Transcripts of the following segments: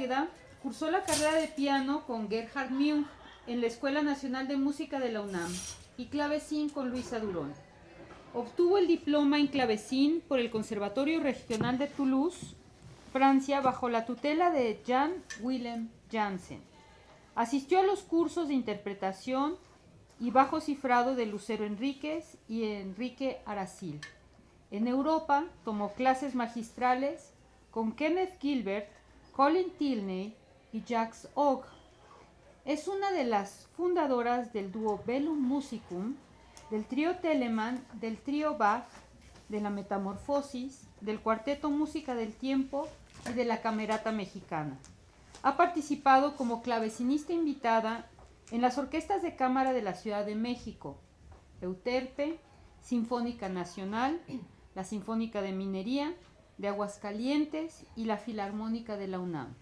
Águeda cursó la carrera de piano con Gerhard Müng en la Escuela Nacional de Música de la UNAM y clavecín con Luisa Durón. Obtuvo el diploma en clavecín por el Conservatorio Regional de Toulouse, Francia, bajo la tutela de Jan Willem Jansen. Asistió a los cursos de interpretación y bajo cifrado de Lucero Enríquez y Enrique Aracil. En Europa tomó clases magistrales con Kenneth Gilbert, Colin Tilney y Jacques Ogg. Es una de las fundadoras del dúo Bellum Musicum, del trío Telemann, del trío Bach, de la Metamorfosis, del cuarteto Música del Tiempo y de la Camerata Mexicana. Ha participado como clavecinista invitada en las orquestas de cámara de la Ciudad de México, Euterpe, Sinfónica Nacional, la Sinfónica de Minería, de Aguascalientes y la Filarmónica de la UNAM.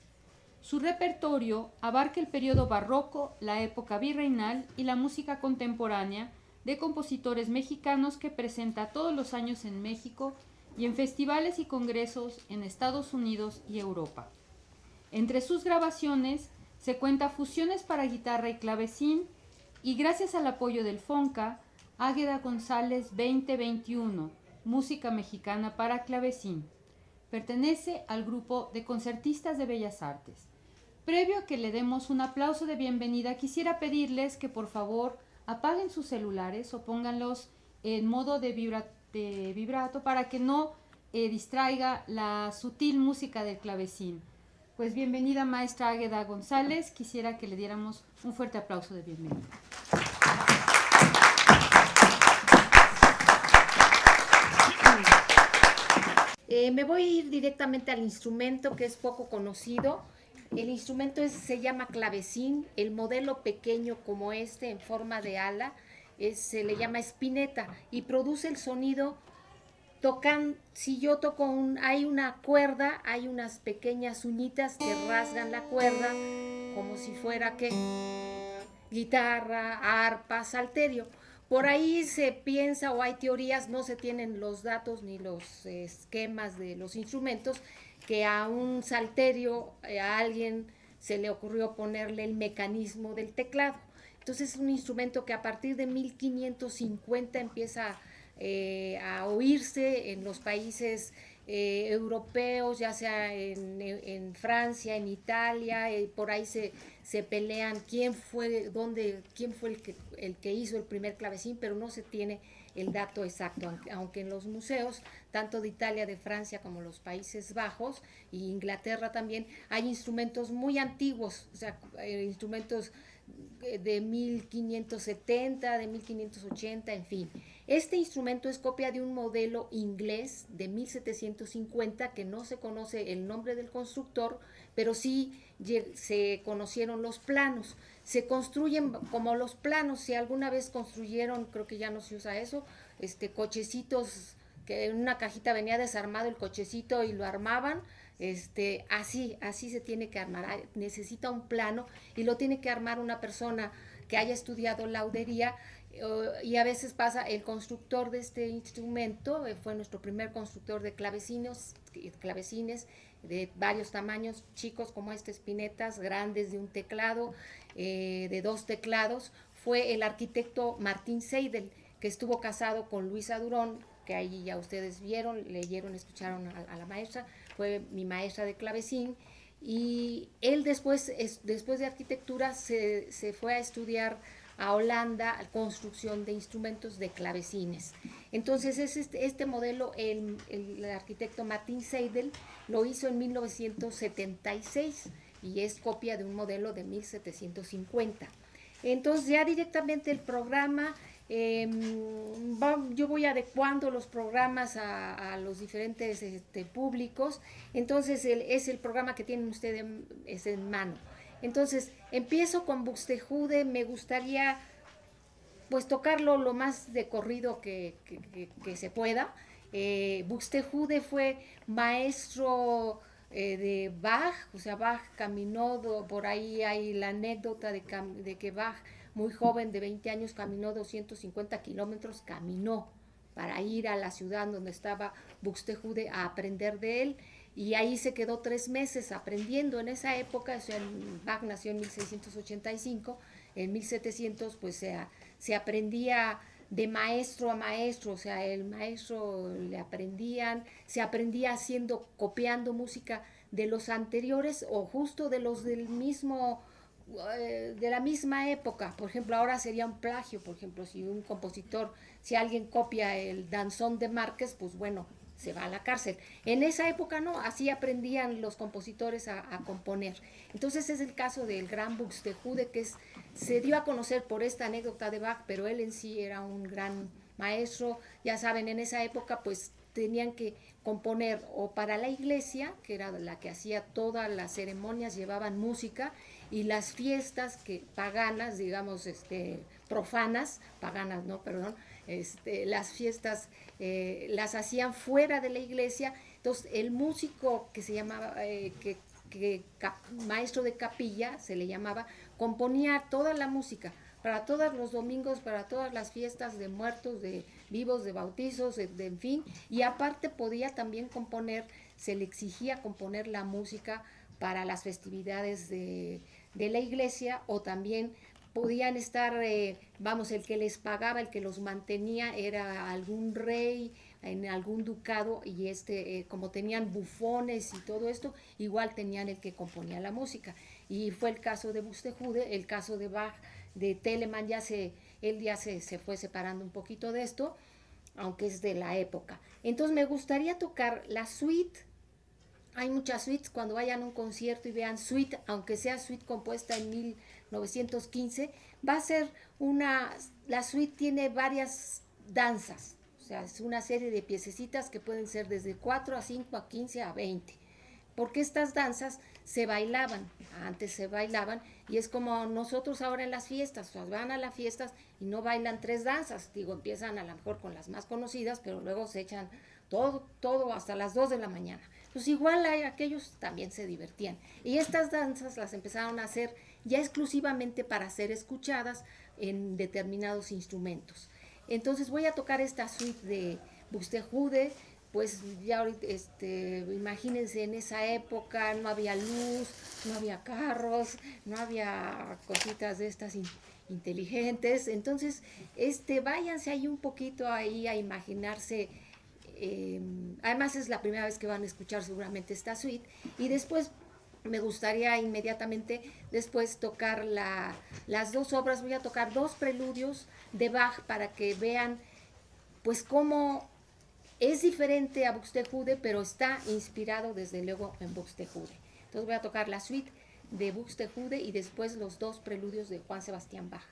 Su repertorio abarca el periodo barroco, la época virreinal y la música contemporánea de compositores mexicanos que presenta todos los años en México y en festivales y congresos en Estados Unidos y Europa. Entre sus grabaciones se cuenta fusiones para guitarra y clavecín y gracias al apoyo del FONCA, Águeda González 2021, Música Mexicana para Clavecín. Pertenece al grupo de concertistas de Bellas Artes. Previo a que le demos un aplauso de bienvenida, quisiera pedirles que por favor apaguen sus celulares o pónganlos en modo de vibrato para que no distraiga la sutil música del clavecín. Pues bienvenida, maestra Águeda González. Quisiera que le diéramos un fuerte aplauso de bienvenida. Me voy a ir directamente al instrumento, que es poco conocido. El instrumento se llama clavecín. El modelo pequeño como este en forma de ala se le llama spinetta y produce el sonido. Si yo toco hay una cuerda, hay unas pequeñas uñitas que rasgan la cuerda como si fuera guitarra, arpa, salterio. Por ahí se piensa o hay teorías, no se tienen los datos ni los esquemas de los instrumentos, que a un salterio, a alguien se le ocurrió ponerle el mecanismo del teclado. Entonces es un instrumento que a partir de 1550 empieza a oírse en los países europeos, ya sea en Francia, en Italia, por ahí se pelean quién fue el que hizo el primer clavecín, pero no se tiene el dato exacto, aunque en los museos, tanto de Italia, de Francia, como los Países Bajos e Inglaterra también, hay instrumentos muy antiguos, o sea, instrumentos de 1570, de 1580, en fin. Este instrumento es copia de un modelo inglés de 1750 que no se conoce el nombre del constructor, pero sí se conocieron los planos. Se construyen como los planos. Si alguna vez construyeron, creo que ya no se usa eso, cochecitos que en una cajita venía desarmado el cochecito y lo armaban. Así se tiene que armar. Necesita un plano y lo tiene que armar una persona que haya estudiado laudería. Y a veces pasa, el constructor de este instrumento fue nuestro primer constructor de clavecines de varios tamaños, chicos como espinetas, grandes de un teclado, de 2 teclados, fue el arquitecto Martín Seidel, que estuvo casado con Luisa Durón, que ahí ya ustedes vieron, leyeron, escucharon a la maestra, fue mi maestra de clavecín, y él después de arquitectura se fue a estudiar a Holanda, construcción de instrumentos de clavecines. Entonces este modelo, el arquitecto Martín Seidel lo hizo en 1976 y es copia de un modelo de 1750. Entonces ya directamente el programa, yo voy adecuando los programas a los diferentes públicos. Entonces es el programa que tienen ustedes en mano. Entonces empiezo con Buxtehude. Me gustaría pues tocarlo lo más de corrido que se pueda. Buxtehude fue maestro de Bach, o sea, Bach caminó, por ahí hay la anécdota de que Bach, muy joven, de 20 años, caminó 250 kilómetros, caminó para ir a la ciudad donde estaba Buxtehude a aprender de él. y ahí se quedó 3 meses aprendiendo en esa época. O sea, Bach nació en 1685, en 1700 pues se aprendía de maestro a maestro, o sea, el maestro se aprendía haciendo, copiando música de los anteriores o justo de los del mismo, de la misma época. Por ejemplo, ahora sería un plagio. Por ejemplo, si un compositor, si alguien copia el danzón de Márquez, pues bueno, se va a la cárcel. En esa época no, así aprendían los compositores a componer. Entonces es el caso del gran Buxtehude, que se dio a conocer por esta anécdota de Bach, pero él en sí era un gran maestro. Ya saben, en esa época pues tenían que componer o para la iglesia, que era la que hacía todas las ceremonias, llevaban música, y las fiestas paganas, digamos, profanas, paganas, no, perdón, las fiestas las hacían fuera de la iglesia. Entonces el músico que se llamaba, maestro de capilla se le llamaba, componía toda la música para todos los domingos, para todas las fiestas de muertos, de vivos, de bautizos, en fin, y aparte podía también componer, se le exigía componer la música para las festividades de la iglesia, o también podían estar, vamos, el que les pagaba, el que los mantenía era algún rey en algún ducado, y como tenían bufones y todo esto, igual tenían el que componía la música. Y fue el caso de Buxtehude. El caso de Bach, de Telemann, él ya se fue separando un poquito de esto, aunque es de la época. Entonces me gustaría tocar la suite. Hay muchas suites, cuando vayan a un concierto y vean suite, aunque sea suite compuesta en 1915, va a ser la suite tiene varias danzas, o sea, es una serie de piececitas que pueden ser desde 4 a 5 a 15 a 20, porque estas danzas antes se bailaban, y es como nosotros ahora en las fiestas, o sea, van a las fiestas y no bailan 3 danzas, empiezan a lo mejor con las más conocidas, pero luego se echan todo hasta las 2 de la mañana. Pues igual aquellos también se divertían. Y estas danzas las empezaron a hacer ya exclusivamente para ser escuchadas en determinados instrumentos. Entonces voy a tocar esta suite de Buxtehude. Pues ya ahorita, imagínense, en esa época no había luz, no había carros, no había cositas de estas inteligentes. Entonces, váyanse ahí un poquito ahí a imaginarse. Además es la primera vez que van a escuchar seguramente esta suite, y después me gustaría inmediatamente después tocar las 2 obras. Voy a tocar 2 preludios de Bach para que vean pues cómo es diferente a Buxtehude, pero está inspirado desde luego en Buxtehude. Entonces voy a tocar la suite de Buxtehude y después los 2 preludios de Juan Sebastián Bach.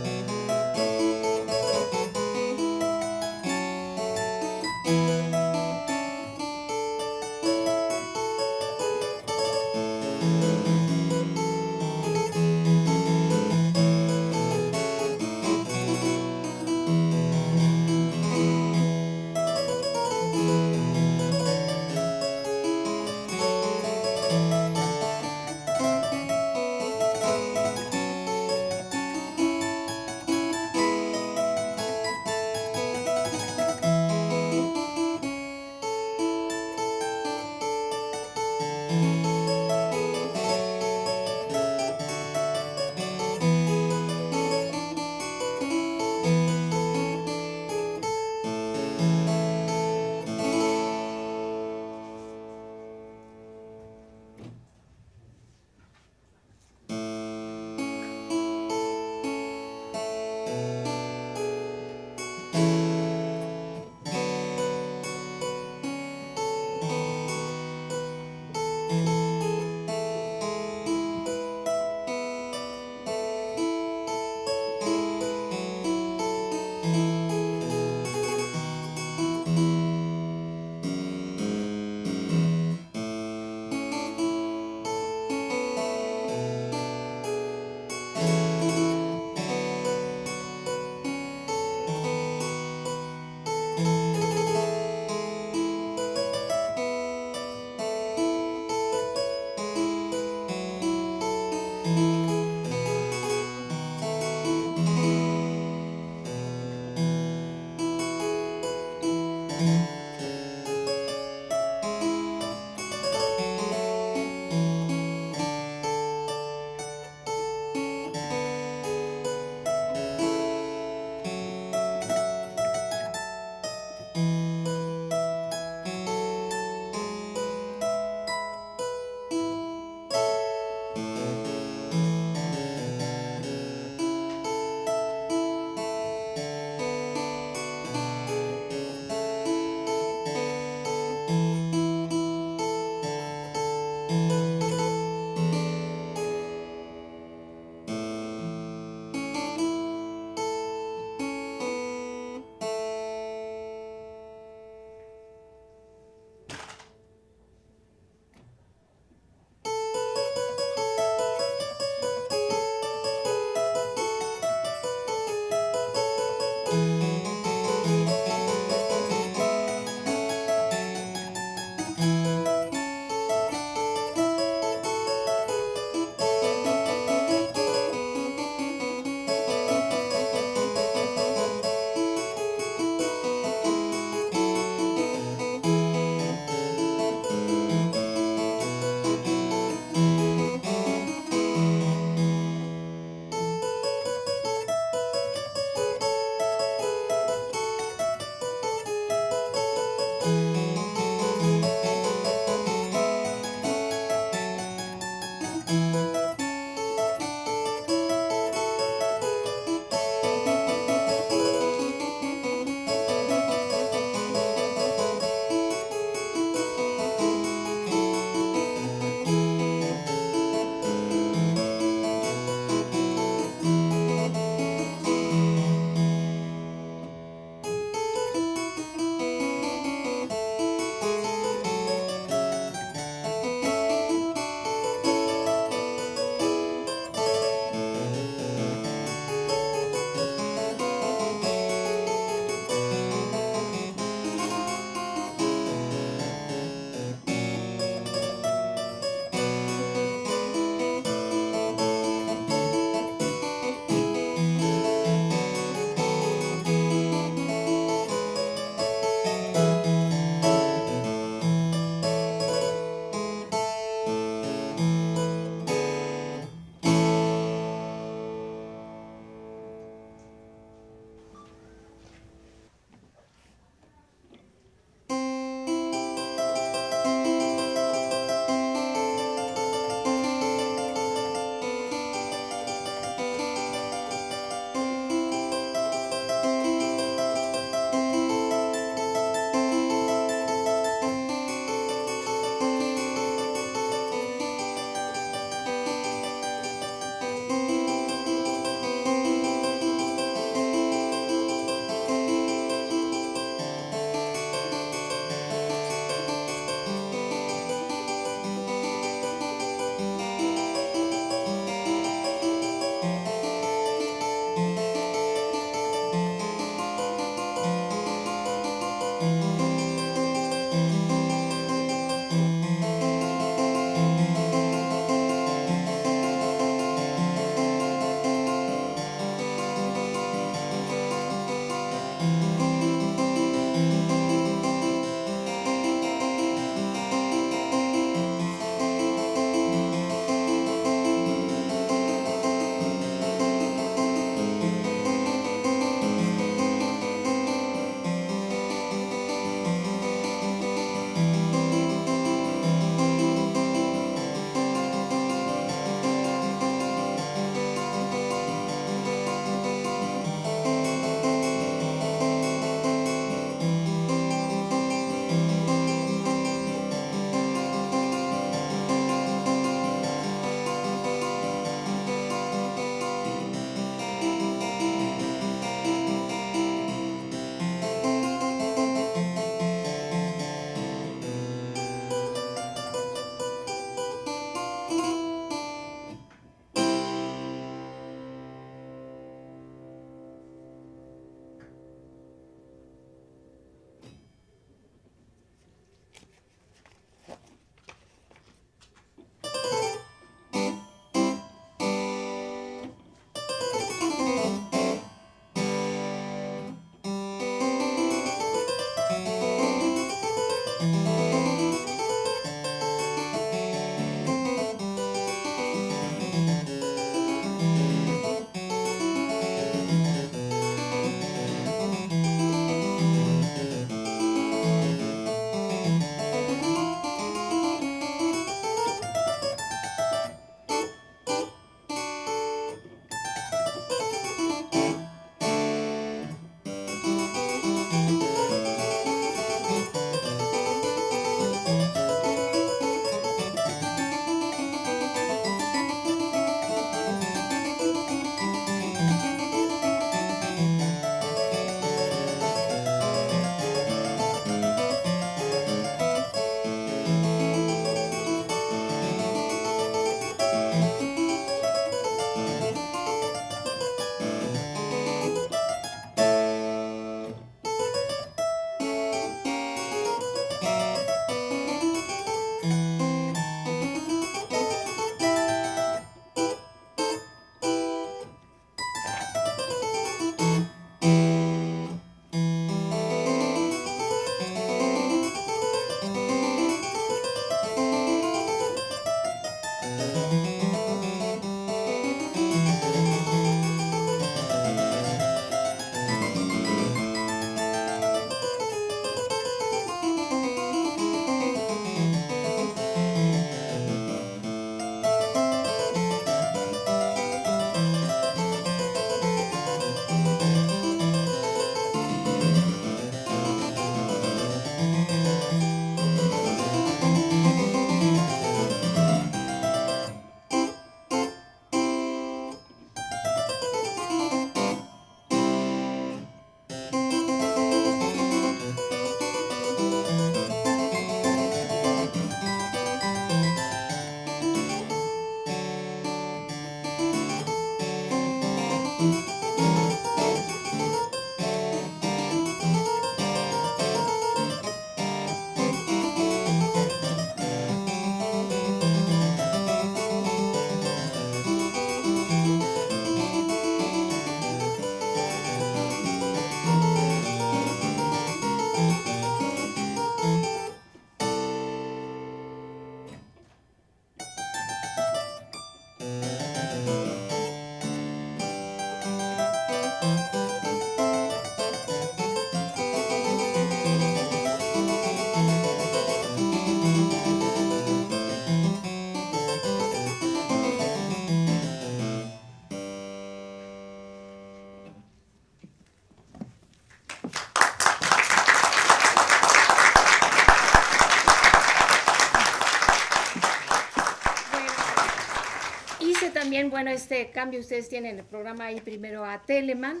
bueno, este cambio, ustedes tienen el programa ahí primero a Telemann,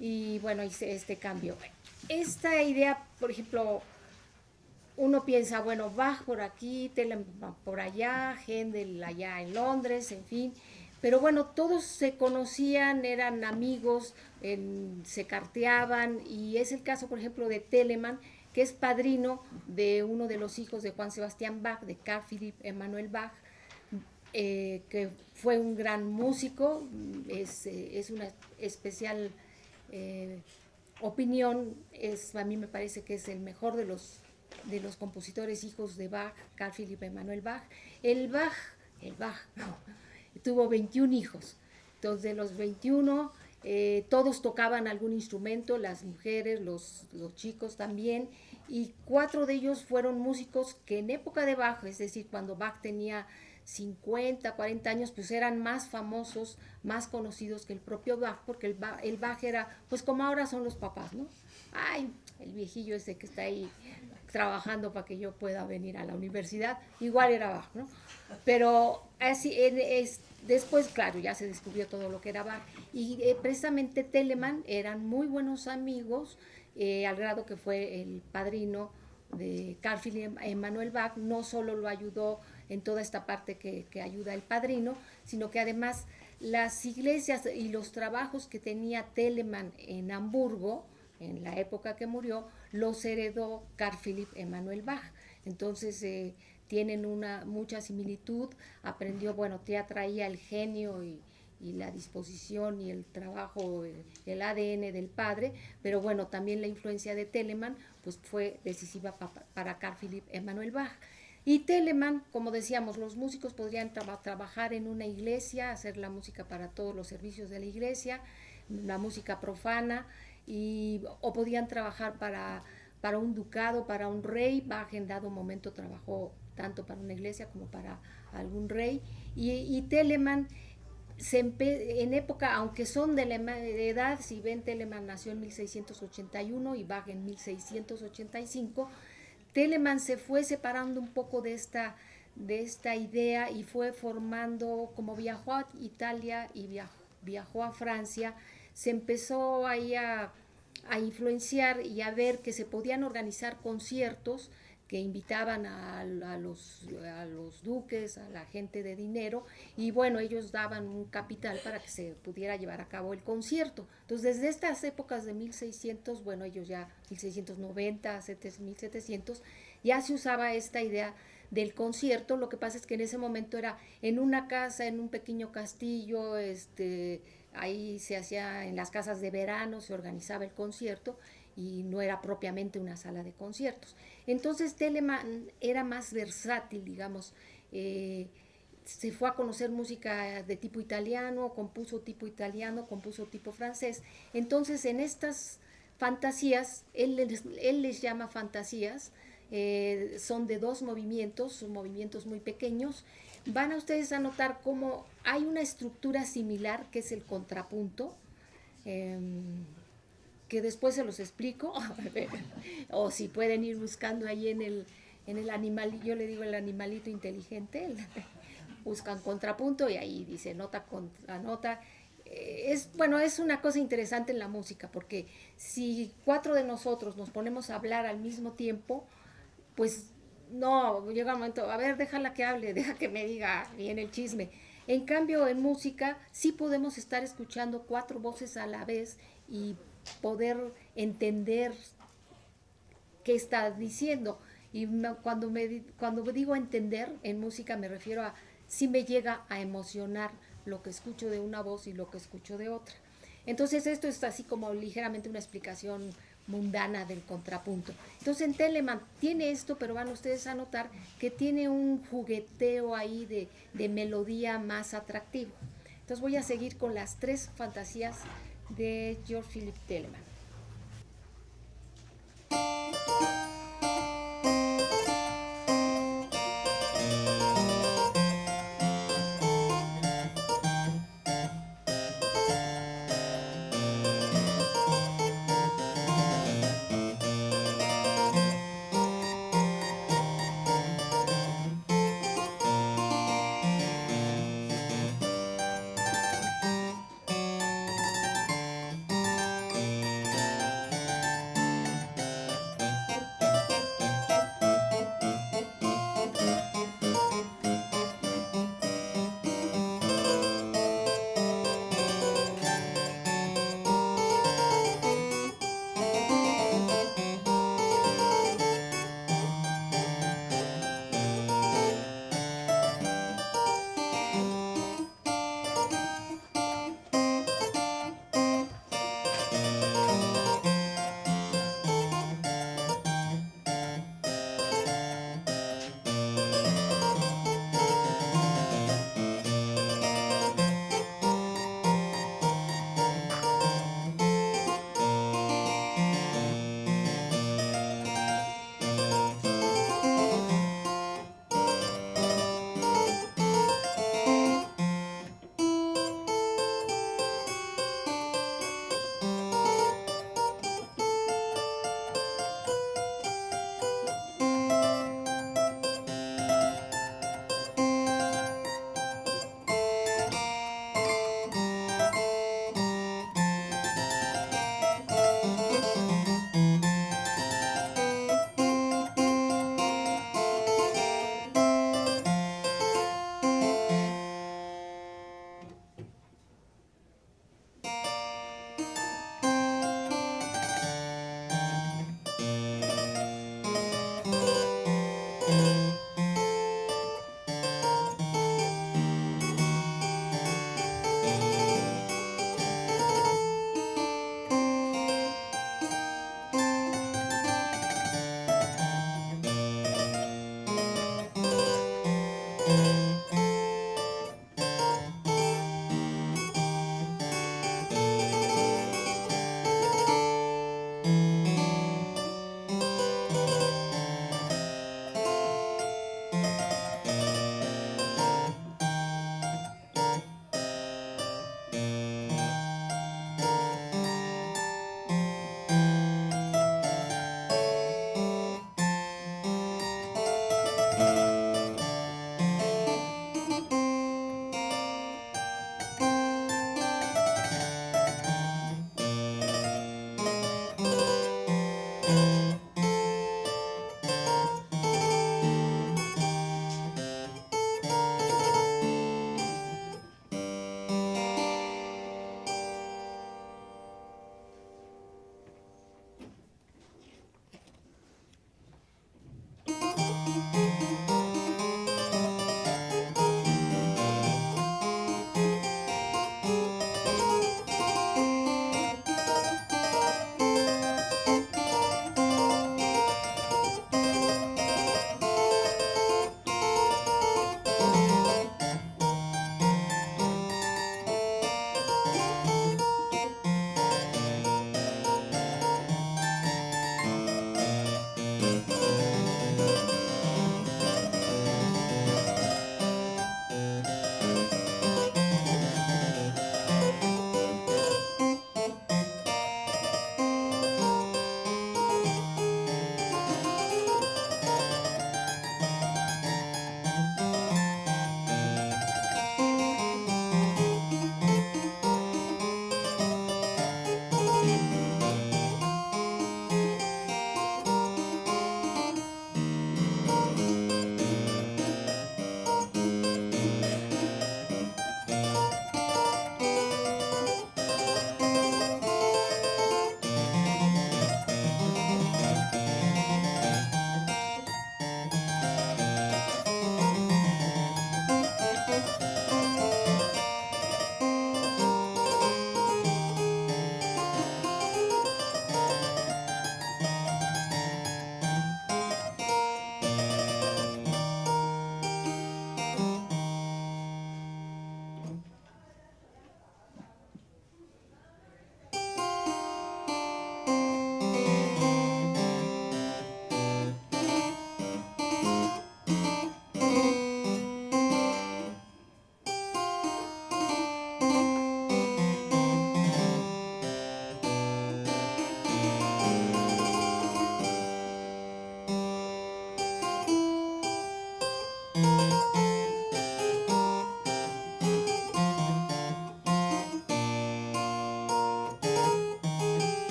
y bueno, hice este cambio. Esta idea, por ejemplo, uno piensa, bueno, Bach por aquí, Telemann por allá, Händel allá en Londres, en fin. Pero bueno, todos se conocían, eran amigos, se carteaban, y es el caso, por ejemplo, de Telemann, que es padrino de uno de los hijos de Juan Sebastián Bach, de Carl Philipp Emanuel Bach, que fue un gran músico, es una especial opinión, a mí me parece que es el mejor de los compositores hijos de Bach, Carl Philipp Emanuel Bach. El Bach, no, tuvo 21 hijos. Entonces, de los 21, todos tocaban algún instrumento, las mujeres, los chicos también, y 4 de ellos fueron músicos que en época de Bach, es decir, cuando Bach tenía 50, 40 años, pues eran más famosos, más conocidos que el propio Bach, porque el Bach era, pues como ahora son los papás, ¿no? Ay, el viejillo ese que está ahí trabajando para que yo pueda venir a la universidad, igual era Bach, ¿no? Pero así, después, claro, ya se descubrió todo lo que era Bach, y precisamente Telemann eran muy buenos amigos, al grado que fue el padrino de Carl Philipp Emanuel Bach. No solo lo ayudó en toda esta parte que ayuda el padrino, sino que además las iglesias y los trabajos que tenía Telemann en Hamburgo, en la época que murió, los heredó Carl Philipp Emanuel Bach. Entonces tienen mucha similitud. Aprendió, bueno, ya traía el genio y la disposición y el trabajo, el ADN del padre, pero bueno, también la influencia de Telemann pues fue decisiva para Carl Philipp Emanuel Bach. Y Telemann, como decíamos, los músicos podrían trabajar en una iglesia, hacer la música para todos los servicios de la iglesia, la música profana, o podían trabajar para un ducado, para un rey. Bach en dado momento trabajó tanto para una iglesia como para algún rey, y Telemann en época, aunque son de la edad, si ven, Telemann nació en 1681 y Bach en 1685, Telemann se fue separando un poco de esta idea y fue formando, como viajó a Italia y viajó a Francia, se empezó ahí a influenciar y a ver que se podían organizar conciertos que invitaban a los duques, a la gente de dinero, y bueno, ellos daban un capital para que se pudiera llevar a cabo el concierto. Entonces, desde estas épocas de 1600, bueno, ellos ya 1690, 1700, ya se usaba esta idea del concierto. Lo que pasa es que en ese momento era en una casa, en un pequeño castillo, ahí se hacía, en las casas de verano se organizaba el concierto, y no era propiamente una sala de conciertos. Entonces Telemann era más versátil, digamos, se fue a conocer música de tipo italiano, compuso tipo francés. Entonces, en estas fantasías, él les llama fantasías, son de 2 movimientos, son movimientos muy pequeños. Van a ustedes a notar cómo hay una estructura similar, que es el contrapunto, que después se los explico, o si pueden ir buscando ahí en el animal, yo le digo el animalito inteligente, buscan contrapunto y ahí dice nota contra nota. Es una cosa interesante en la música, porque si 4 de nosotros nos ponemos a hablar al mismo tiempo, pues no, llega un momento, a ver, déjala que hable, deja que me diga bien el chisme. En cambio, en música sí podemos estar escuchando 4 voces a la vez y poder entender qué está diciendo. Y cuando digo entender en música, me refiero a si me llega a emocionar lo que escucho de una voz y lo que escucho de otra. Entonces, esto es así como ligeramente una explicación mundana del contrapunto. Entonces, en Telemann tiene esto, pero van ustedes a notar que tiene un jugueteo ahí de melodía más atractivo. Entonces, voy a seguir con las 3 fantasías de Georg Philipp Telemann.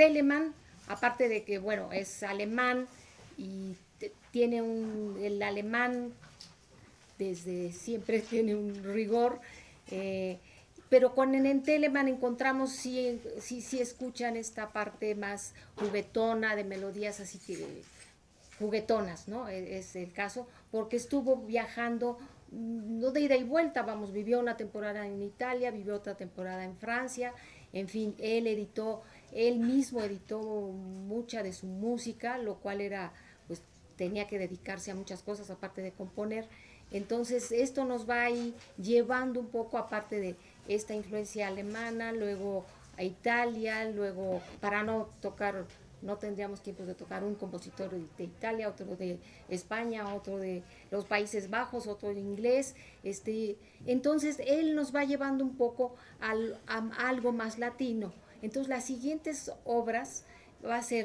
Telemann, aparte de que, bueno, es alemán y tiene el alemán desde siempre tiene un rigor, pero con en Telemann encontramos, sí escuchan esta parte más juguetona, de melodías así que juguetonas, ¿no? Es el caso, porque estuvo viajando, no de ida y vuelta, vamos, vivió una temporada en Italia, vivió otra temporada en Francia, en fin, él mismo editó mucha de su música, lo cual era, pues tenía que dedicarse a muchas cosas aparte de componer. Entonces esto nos va ahí llevando un poco, aparte de esta influencia alemana, luego a Italia, luego para no tendríamos tiempo de tocar un compositor de Italia, otro de España, otro de los Países Bajos, otro de inglés. Entonces él nos va llevando un poco a algo más latino. Entonces las siguientes obras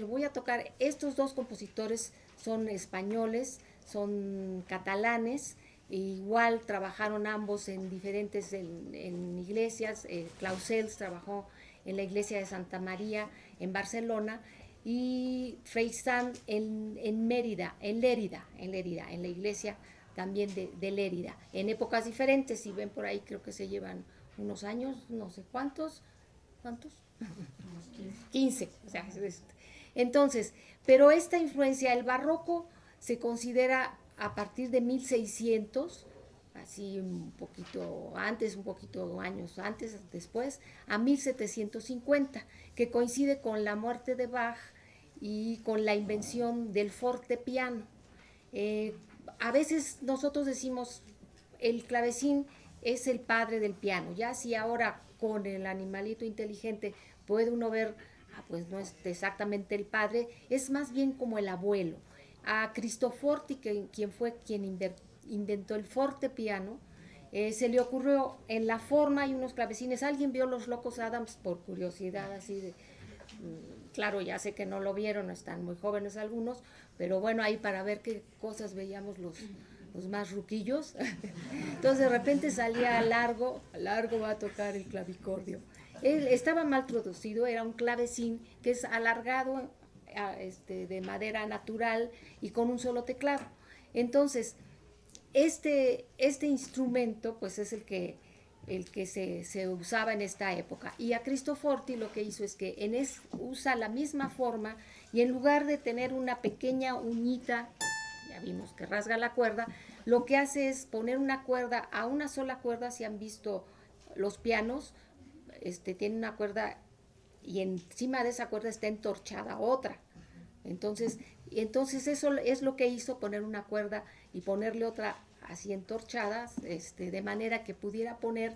voy a tocar, estos dos compositores son españoles, son catalanes, igual trabajaron ambos en diferentes en iglesias. Clausels trabajó en la iglesia de Santa María en Barcelona, y Freistand en Mérida, en Lérida, en la iglesia también de Lérida, en épocas diferentes. Si ven por ahí, creo que se llevan unos años, no sé cuántos, 15, o sea, entonces, pero esta influencia, el barroco se considera a partir de 1600, así un poquito antes, un poquito años antes, después, a 1750, que coincide con la muerte de Bach y con la invención del fortepiano. A veces nosotros decimos el clavecín es el padre del piano, ya si ahora con el animalito inteligente puede uno ver, pues no es exactamente el padre, es más bien como el abuelo. A Cristoforti, quien fue quien inventó el fortepiano, se le ocurrió en la forma, hay unos clavecines, alguien vio Los Locos Adams por curiosidad, así de, claro, ya sé que no lo vieron, están muy jóvenes algunos, pero bueno, ahí para ver qué cosas veíamos los más ruquillos. Entonces de repente salía largo va a tocar el clavicordio. Él estaba mal producido, era un clavecín que es alargado, de madera natural y con un solo teclado. Entonces, este instrumento pues es el que se usaba en esta época. Y a Cristoforti lo que hizo es que usa la misma forma, y en lugar de tener una pequeña uñita, ya vimos que rasga la cuerda, lo que hace es poner una cuerda a una sola cuerda. Si han visto los pianos, tiene una cuerda y encima de esa cuerda está entorchada otra. Entonces eso es lo que hizo, poner una cuerda y ponerle otra así entorchadas, de manera que pudiera poner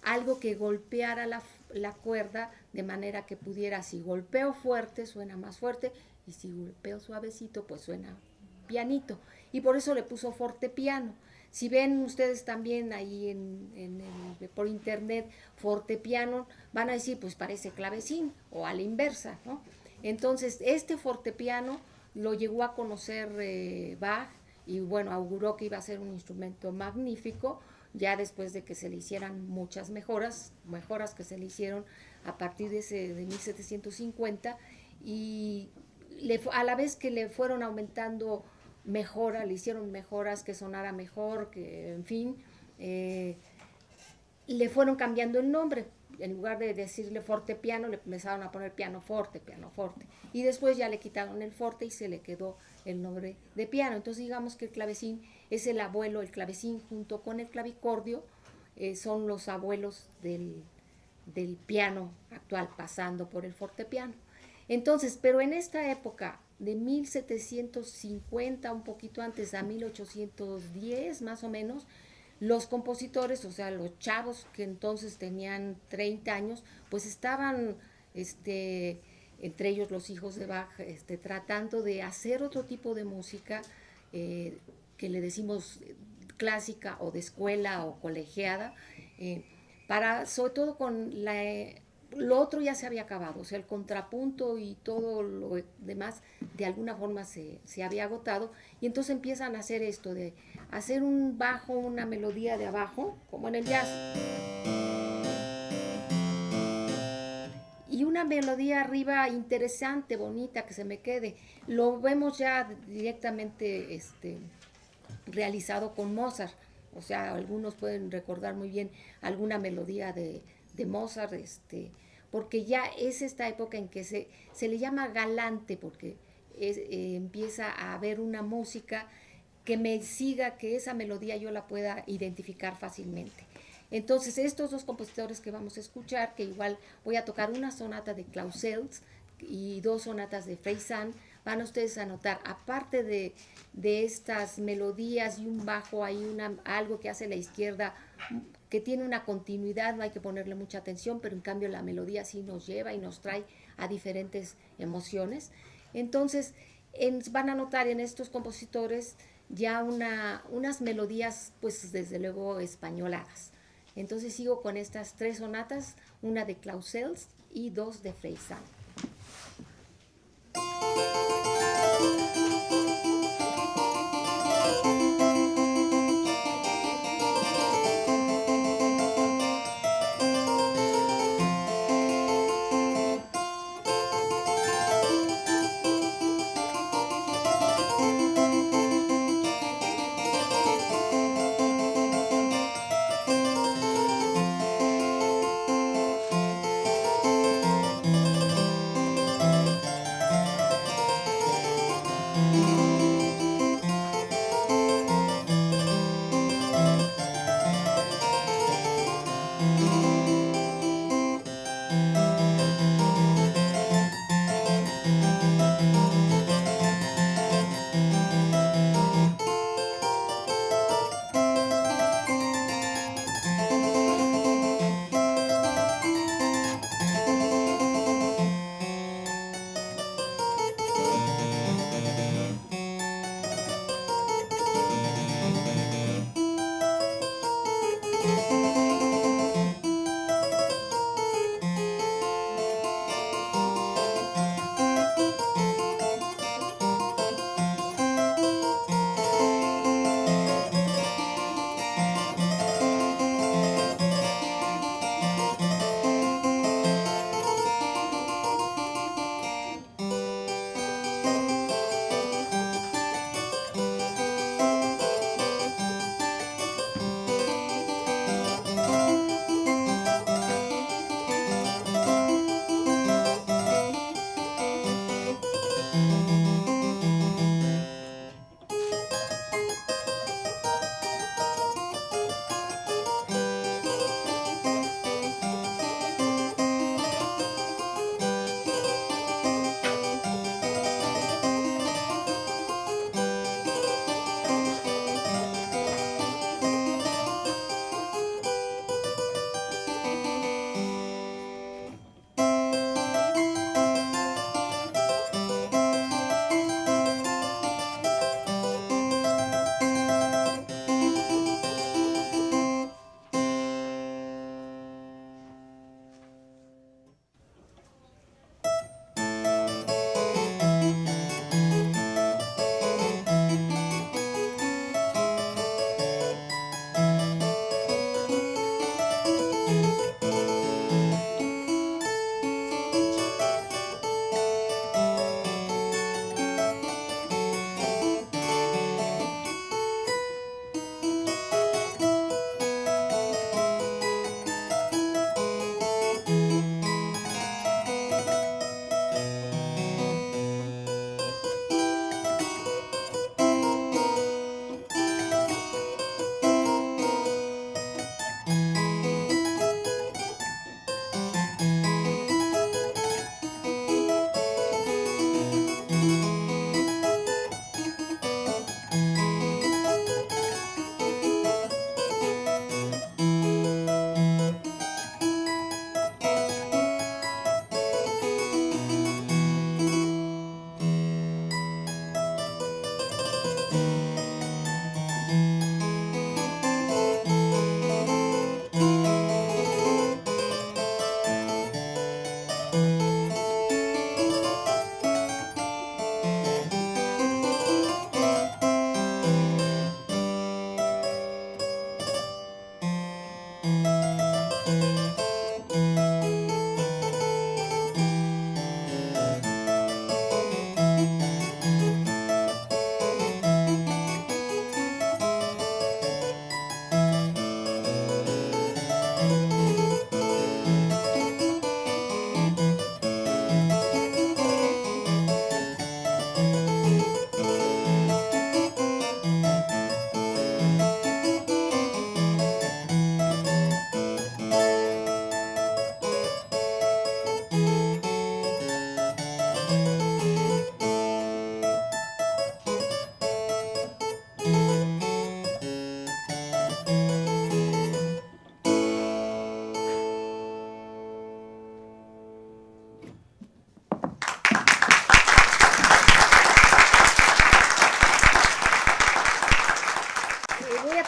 algo que golpeara la cuerda, de manera que pudiera, si golpeo fuerte, suena más fuerte, y si golpeo suavecito, pues suena pianito. Y por eso le puso fortepiano. Si ven ustedes también ahí por internet fortepiano, van a decir, pues parece clavecín, o a la inversa, ¿no? Entonces, este fortepiano lo llegó a conocer Bach, y bueno, auguró que iba a ser un instrumento magnífico, ya después de que se le hicieran muchas mejoras que se le hicieron a partir de 1750, y a la vez que le fueron aumentando le hicieron mejoras, que sonara mejor, que en fin, le fueron cambiando el nombre. En lugar de decirle fortepiano, le empezaron a poner piano forte, y después ya le quitaron el forte y se le quedó el nombre de piano. Entonces digamos que el clavecín es el abuelo, el clavecín junto con el clavicordio son los abuelos del piano actual, pasando por el fortepiano. Entonces, pero en esta época de 1750, un poquito antes, a 1810 más o menos, los compositores, o sea, los chavos que entonces tenían 30 años, pues estaban, entre ellos los hijos de Bach, tratando de hacer otro tipo de música, que le decimos clásica o de escuela o colegiada, sobre todo con lo otro ya se había acabado, o sea, el contrapunto y todo lo demás de alguna forma se había agotado, y entonces empiezan a hacer esto de hacer un bajo, una melodía de abajo, como en el jazz, y una melodía arriba interesante, bonita, que se me quede. Lo vemos ya directamente realizado con Mozart. O sea, algunos pueden recordar muy bien alguna melodía de Mozart, porque ya es esta época en que se le llama galante, porque empieza a haber una música que me siga, que esa melodía yo la pueda identificar fácilmente. Entonces, estos dos compositores que vamos a escuchar, que igual voy a tocar una sonata de Clausels y dos sonatas de Freisan, van ustedes a notar, aparte de estas melodías y un bajo, hay algo que hace la izquierda que tiene una continuidad, no hay que ponerle mucha atención, pero en cambio la melodía sí nos lleva y nos trae a diferentes emociones. Entonces, van a notar en estos compositores ya unas melodías, pues desde luego españoladas. Entonces sigo con estas tres sonatas, una de Clausels y dos de Freisan.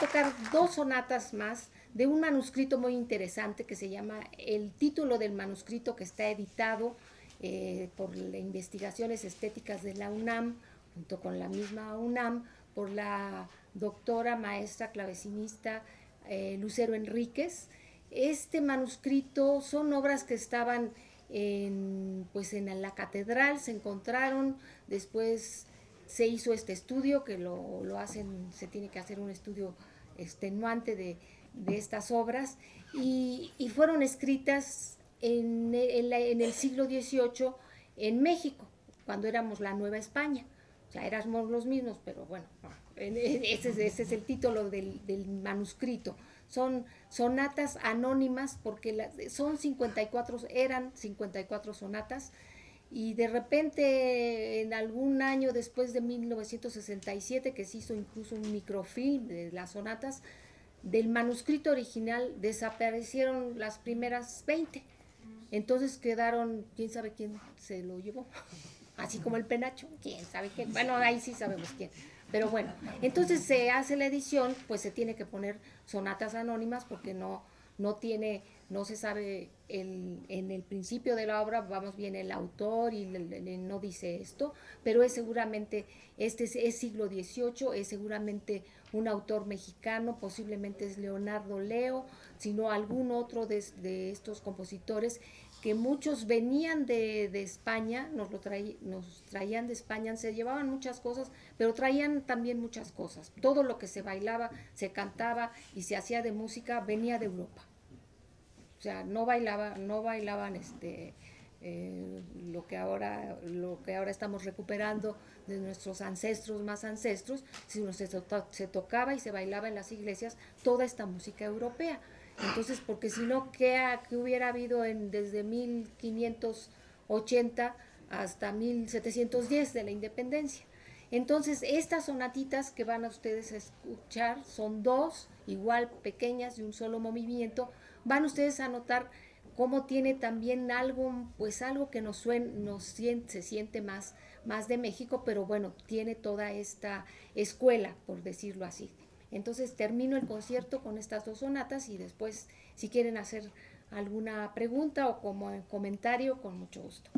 tocar 2 sonatas más de un manuscrito muy interesante que se llama, el título del manuscrito que está editado por Investigaciones Estéticas de la UNAM, junto con la misma UNAM, por la doctora maestra clavecinista Lucero Enríquez. Este manuscrito son obras que estaban pues en la catedral, se encontraron, después se hizo este estudio, que lo hacen, se tiene que hacer un estudio extenuante de estas obras, y fueron escritas en el siglo XVIII en México, cuando éramos la Nueva España. O sea, éramos los mismos, pero bueno, ese es el título del manuscrito. Son sonatas anónimas porque son 54, eran 54 sonatas, y de repente en algún año después de 1967, que se hizo incluso un microfilm de las sonatas, del manuscrito original desaparecieron las primeras 20. Entonces quedaron, quién sabe quién se lo llevó, así como el penacho, quién sabe quién, bueno, ahí sí sabemos quién. Pero bueno, entonces se hace la edición, pues se tiene que poner sonatas anónimas porque no se sabe en el principio de la obra, vamos bien, el autor y no dice esto, pero es seguramente, es siglo XVIII, es seguramente un autor mexicano, posiblemente es Leonardo Leo, sino algún otro de estos compositores, que muchos venían de España, nos traían de España, se llevaban muchas cosas, pero traían también muchas cosas. Todo lo que se bailaba, se cantaba y se hacía de música venía de Europa. O sea, no bailaban lo que ahora estamos recuperando de nuestros ancestros, más ancestros, sino se tocaba y se bailaba en las iglesias toda esta música europea. Entonces, porque si no, ¿qué hubiera habido desde 1580 hasta 1710 de la independencia? Entonces, estas sonatitas que van a ustedes a escuchar son 2, igual pequeñas, de un solo movimiento. Van ustedes a notar cómo tiene también algo que se siente más de México, pero bueno, tiene toda esta escuela, por decirlo así. Entonces termino el concierto con estas 2 sonatas y después, si quieren hacer alguna pregunta o como comentario, con mucho gusto.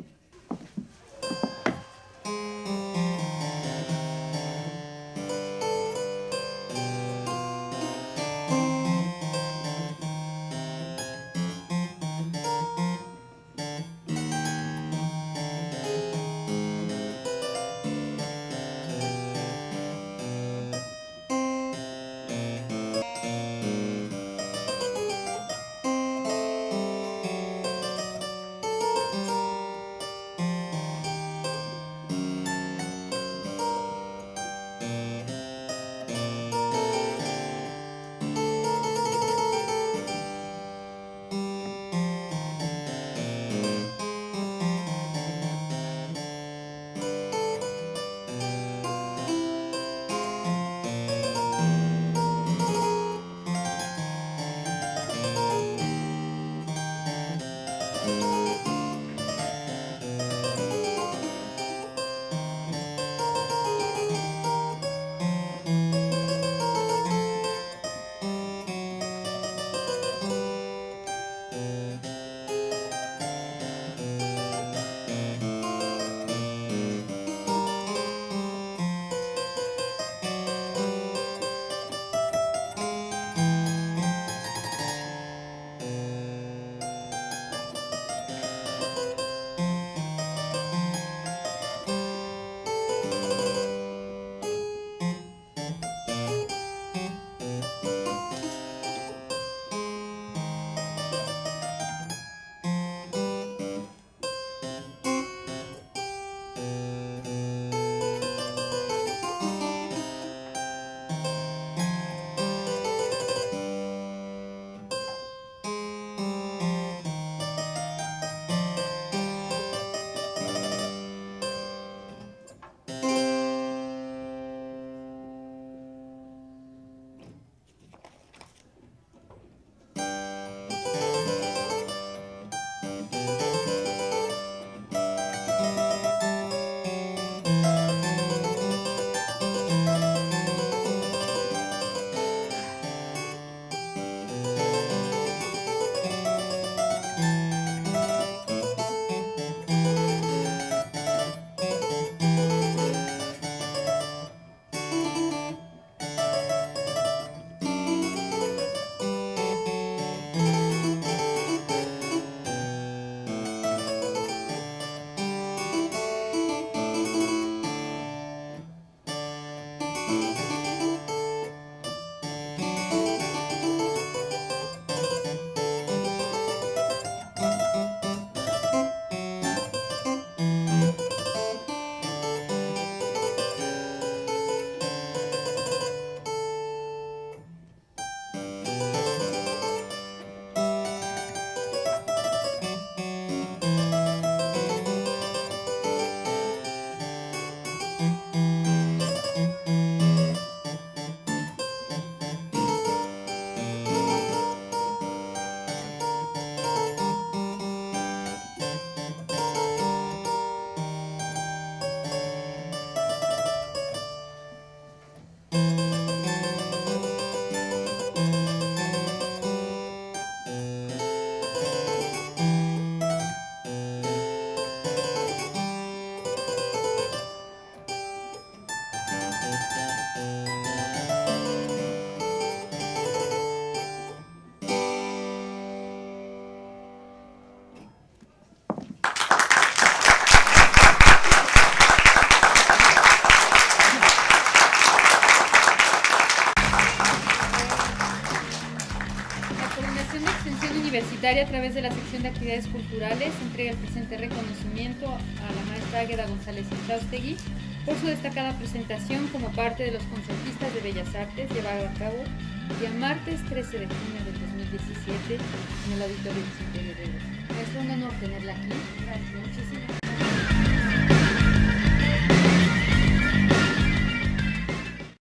secretaria, a través de la sección de actividades culturales, entrega el presente reconocimiento a la maestra Águeda González Inchaustegui por su destacada presentación como parte de los concertistas de Bellas Artes, llevada a cabo el día martes 13 de junio del 2017 en el Auditorio Vicente Guerrero. Es un honor tenerla aquí. Gracias. Muchísimas gracias.